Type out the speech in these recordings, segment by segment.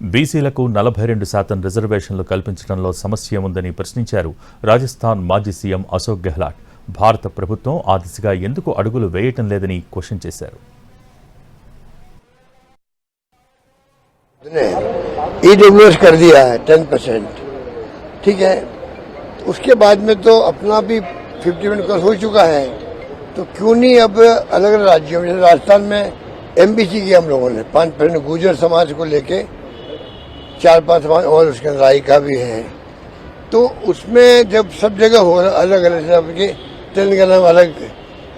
బీసీలకు 42% రిజర్వేషన్లు కల్పించడంలో సమస్య ఉందని ప్రశ్నించారు రాజస్థాన్ మాజీ సీఎం అశోక్ గెహ్లాట్. భారత ప్రభుత్వం ఆ దిశగా ఎందుకు అడుగులు వేయటం లేదని క్వశ్చన్ చేశారు. ईडब्ल्यूएस कर दिया है 10%, ठीक है. उसके बाद में तो अपना भी 50% हो चुका है, तो क्यों नहीं अब अलग अलग राज्यों में, राजस्थान में एमबीसी की हम लोगों ने 5% गुर्जर समाज को लेके 4-5 समाज और उसके राय का भी है. तो उसमें जब सब जगह हो अलग अलग के तेलंगाना में अलग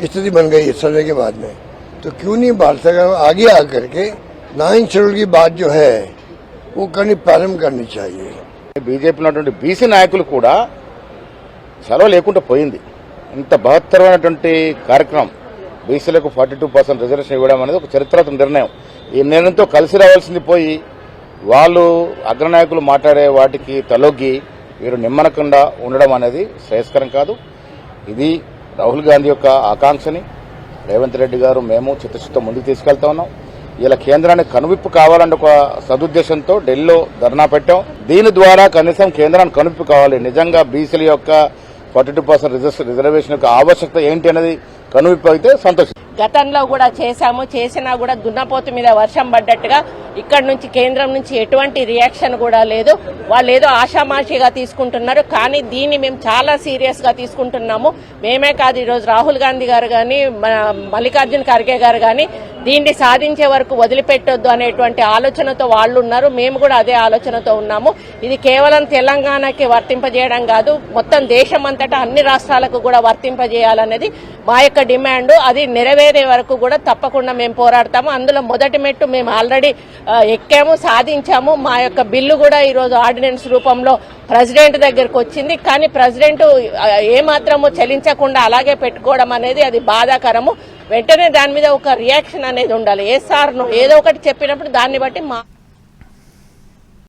स्थिति बन गई इस समय के बाद में, तो क्यों नहीं भारत सरकार आगे आकर के 9 शेड्यूल की बात जो है वो करनी प्रारंभ करनी चाहिए. బీజేపీలో ఉన్నటువంటి బీసీ నాయకులు కూడా సెలవు లేకుండా పోయింది. ఇంత బహత్తరమైనటువంటి కార్యక్రమం బీసీలకు 42% రిజర్వేషన్ ఇవ్వడం అనేది ఒక చరిత్రాత్మక నిర్ణయం. ఈ నిర్ణయంతో కలిసి రావాల్సింది పోయి వాళ్ళు అగ్రనాయకులు మాట్లాడే వాటికి తలొగ్గి వీరు నిమ్మనకుండా ఉండడం అనేది శ్రేయస్కరం కాదు. ఇది రాహుల్ గాంధీ యొక్క ఆకాంక్షని రేవంత్ రెడ్డి గారు మేము చిత్తశుద్ధితో ముందుకు తీసుకెళ్తా ఉన్నాం. ఇలా కేంద్రానికి కనువిప్పు కావాలంటే ఒక సదుద్దేశంతో ఢిల్లీలో ధర్నా పెట్టాం. దీని ద్వారా కనీసం కేంద్రానికి కనువిప్పు కావాలి. నిజంగా బీసీల యొక్క 42% రిజర్వేషన్ యొక్క ఆవశ్యకత ఏంటి అనేది కనువిప్పు అయితే సంతోషం. గతంలో కూడా చేసినా కూడా దున్నపోతు మీద వర్షం పడ్డట్టుగా ఇక్కడ నుంచి కేంద్రం నుంచి ఎటువంటి రియాక్షన్ కూడా లేదు. వాళ్ళు ఏదో ఆషామాషిగా తీసుకుంటున్నారు. కానీ దీన్ని మేము చాలా సీరియస్ గా తీసుకుంటున్నాము. మేమే కాదు, ఈరోజు రాహుల్ గాంధీ గారు కానీ మల్లికార్జున్ ఖర్గే గారు కానీ దీన్ని సాధించే వరకు వదిలిపెట్టొద్దు అనేటువంటి ఆలోచనతో వాళ్ళు ఉన్నారు. మేము కూడా అదే ఆలోచనతో ఉన్నాము. ఇది కేవలం తెలంగాణకి వర్తింపజేయడం కాదు, మొత్తం దేశం అంతటా అన్ని రాష్ట్రాలకు కూడా వర్తింపజేయాలనేది మా యొక్క డిమాండ్. అది నెరవేరే వరకు కూడా తప్పకుండా మేము పోరాడతాము. అందులో మొదటి మెట్టు మేము ఆల్రెడీ ఎక్కాము, సాధించాము. మా యొక్క బిల్లు కూడా ఈరోజు ఆర్డినెన్స్ రూపంలో ప్రెసిడెంట్ దగ్గరకు వచ్చింది. కానీ ప్రెసిడెంట్ ఏమాత్రము చలించకుండా అలాగే పెట్టుకోవడం అనేది అది బాధాకరము. వెంటనే దాని మీద ఒక రియాక్షన్ అనేది ఉండాలి. ఏదో ఒకటి చెప్పినప్పుడు దాన్ని బట్టి